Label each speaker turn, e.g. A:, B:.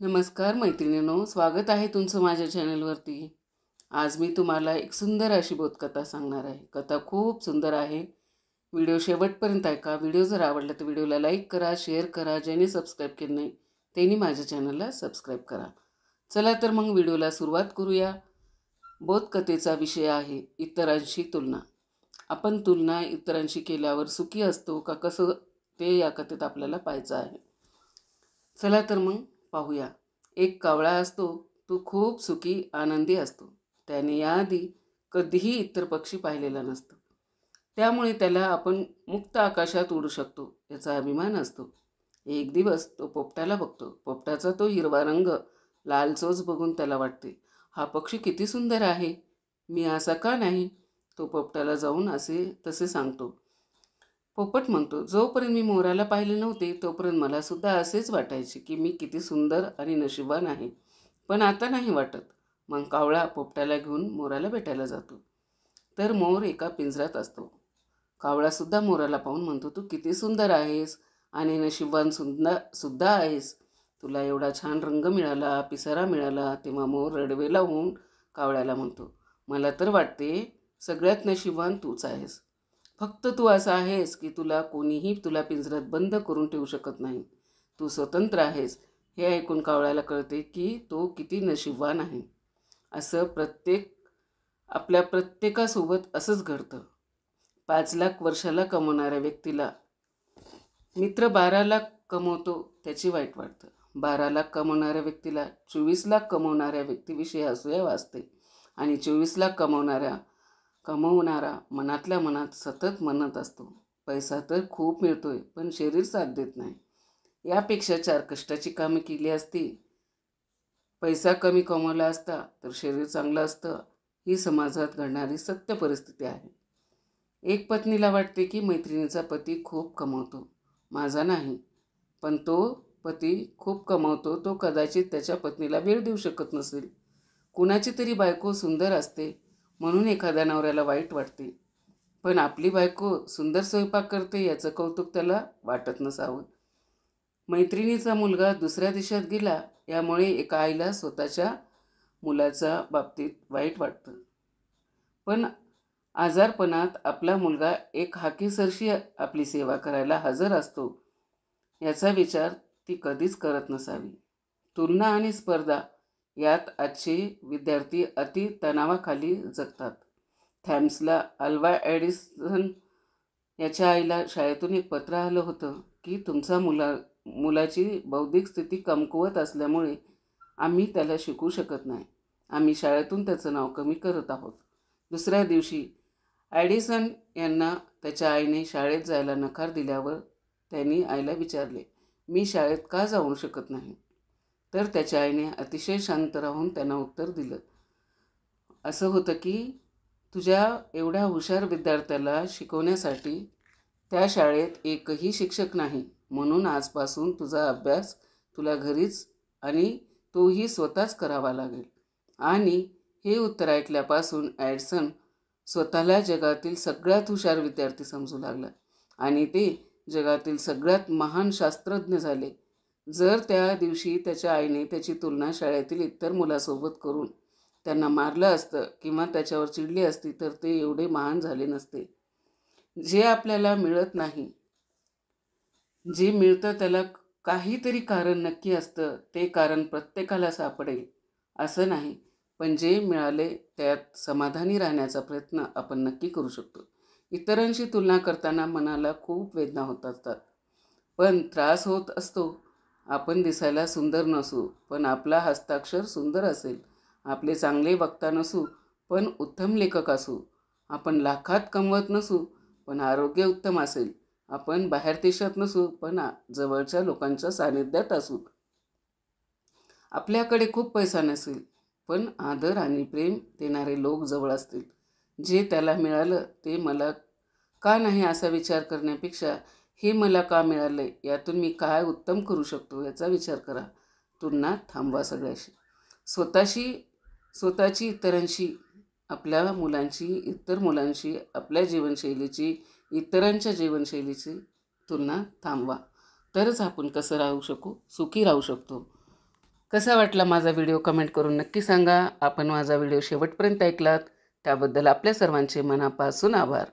A: नमस्कार मैत्रिणींनो, स्वागत आहे तुमचं माझ्या चॅनलवरती। आज मी तुम्हाला एक सुंदर अशी बोधकथा सांगणार आहे। कथा खूप सुंदर आहे। व्हिडिओ शेवटपर्यंत ऐका। व्हिडिओ जर आवडला तर व्हिडिओला लाईक करा, शेअर करा। ज्यांनी सबस्क्राईब केलं नाही त्यांनी माझ्या चॅनलला सबस्क्राईब करा। चला तर मग व्हिडिओला सुरुवात करूया। बोधकथेचा विषय आहे इतरांशी तुलना। आपण तुलना इतरांशी केल्यावर सुखी असतो का कसं ते या कथेत आपल्याला पाहायचं आहे। चला तर मग पाहूया। एक कावळा असतो, तो खूप सुखी आनंदी असतो। त्याने याआधी कधीही इतर पक्षी पाहिलेला नसतो, त्यामुळे त्याला आपण मुक्त आकाशात उडू शकतो याचा अभिमान असतो। एक दिवस तो पोपटाला बघतो। पोपटाचा तो हिरवा रंग, लाल चोच बघून त्याला वाटते, हा पक्षी किती सुंदर आहे, मी असा का नाही। तो पोपटाला जाऊन तसे सांगतो। पोपट म्हणतो, जोपर्यंत मी मोराला पाहिले नव्हते तोपर्यंत मला सुद्धा असेच वाटायचे की मी किती सुंदर आणि नशीबवान आहे, पण आता नाही वाटत। मग कावळा पोपटाला घेऊन मोराला भेटायला जातो, तर मोर एका पिंजऱ्यात असतो। कावळा सुद्धा मोराला पाहून म्हणतो, तू किती सुंदर आहेस आणि नशीबवान सुद्धा आहेस, तुला एवढा छान रंग मिळाला, पिसारा मिळाला। तेव्हा मोर रडवेला होऊन कावळ्याला म्हणतो, मला तर वाटते सगळ्यात नशीबवान तूच आहेस। फक्त तू असा आहेस की कोणीही तुला पिंजऱ्यात बंद करून ठेवू शकत नाही, तू स्वतंत्र आहेस। हे ऐकून कावळ्याला कळते की तो किती नशीबवान आहे। असं आपल्या प्रत्येकासोबत असंच घडतं। 5 लाख वर्षाला कमवणाऱ्या व्यक्तीला मित्र 12 लाख कमवतो त्याची वाईट वाटतं। 12 लाख कमवणाऱ्या व्यक्तीला 24 लाख कमवणाऱ्या व्यक्तीविषयी असूया वाटते, आणि 24 लाख कमवणारा मनातल्या मनात सतत म्हणत असतो, पैसा तर खूप मिळतोय पण शरीर साथ देत नाही। यापेक्षा 4 कष्टाची कामे केली असती, पैसा कमी कमवला असता तर शरीर चांगलं असतं। ही समाजात घडणारी सत्य परिस्थिती आहे। एक पत्नीला वाटते की मैत्रिणीचा पती खूप कमवतो, माझा नाही। पण तो पती खूप कमवतो, तो कदाचित त्याच्या पत्नीला वेळ देऊ शकत नसेल। कुणाची तरी बायको सुंदर असते म्हणून एखाद्या नवऱ्याला वाईट वाटते, पण आपली बायको सुंदर स्वयंपाक करते याचं कौतुक त्याला वाटत नसावं। मैत्रिणीचा मुलगा दुसऱ्या देशात गेला यामुळे एका आईला स्वतःच्या मुलाच्या बाबतीत वाईट वाटतं, पण आजारपणात आपला मुलगा एक हाकेसरशी आपली सेवा करायला हजर असतो याचा विचार ती कधीच करत नसावी। तुलना आणि स्पर्धा यात आजचे विद्यार्थी अति तणावाखाली जगतात। थॅम्सला अल्वा एडिसन याच्या आईला शाळेतून एक पत्र आलं होतं की तुमचा मुलाची बौद्धिक स्थिती कमकुवत असल्यामुळे आम्ही त्याला शिकवू शकत नाही, आम्ही शाळेतून त्याचं नाव कमी करत आहोत। दुसऱ्या दिवशी ॲडिसन यांना त्याच्या आईने शाळेत जायला नकार दिल्यावर त्यांनी आईला विचारले, मी शाळेत का जाऊ शकत नाही। तर त्याच्या आईने अतिशय शांत राहून त्यांना उत्तर दिलं, असं होतं की तुझ्या एवढ्या हुशार विद्यार्थ्याला शिकवण्यासाठी त्या शाळेत एकही शिक्षक नाही, म्हणून आजपासून तुझा अभ्यास तुला घरीच आणि तोही स्वतःच करावा लागेल। आणि हे उत्तर ऐकल्यापासून ॲडिसन स्वतःला जगातील सगळ्यात हुशार विद्यार्थी समजू लागला आणि ते जगातील सगळ्यात महान शास्त्रज्ञ झाले। जर त्या दिवशी त्याच्या आईने त्याची तुलना शाळेतील इतर मुलासोबत करून त्यांना मारलं असतं किंवा त्याच्यावर चिडली असती तर ते एवढे महान झाले नसते। जे आपल्याला मिळत नाही, जे मिळतं त्याला काहीतरी कारण नक्की असतं, ते कारण प्रत्येकाला सापडेल असं नाही, पण जे मिळाले त्यात समाधानी राहण्याचा प्रयत्न आपण नक्की करू शकतो। इतरांशी तुलना करताना मनाला खूप वेदना होत असतात, पण त्रास होत असतो। आपण दिसायला सुंदर नसू पण आपला हस्ताक्षर सुंदर असेल, आपले चांगले वक्ता नसू पण उत्तम लेखक असू, आपण लाखात कमवत नसू पण आरोग्य उत्तम असेल, आपण बाहेर देशात नसू पण जवळच्या लोकांच्या सानिध्यात असू, आपल्याकडे खूप पैसा नसेल पण आदर आणि प्रेम देणारे लोक जवळ असतील। जे त्याला मिळालं ते मला का नाही असा विचार करण्यापेक्षा हे मला का मिळाले यातून मी काय उत्तम करू शकतो याचा विचार करा। तुलना थांबवा सगळ्याशी, स्वतःची इतरांशी, आपल्या मुलांची इतर मुलांशी, आपल्या जीवनशैलीची इतरांच्या जीवनशैलीची तुलना थांबवा, तरच आपण कसं राहू शकू, सुखी राहू शकतो। कसा वाटला माझा व्हिडिओ कमेंट करून नक्की सांगा. आपण माझा व्हिडिओ शेवटपर्यंत ऐकलात त्याबद्दल आपल्या सर्वांचे मनापासून आभार.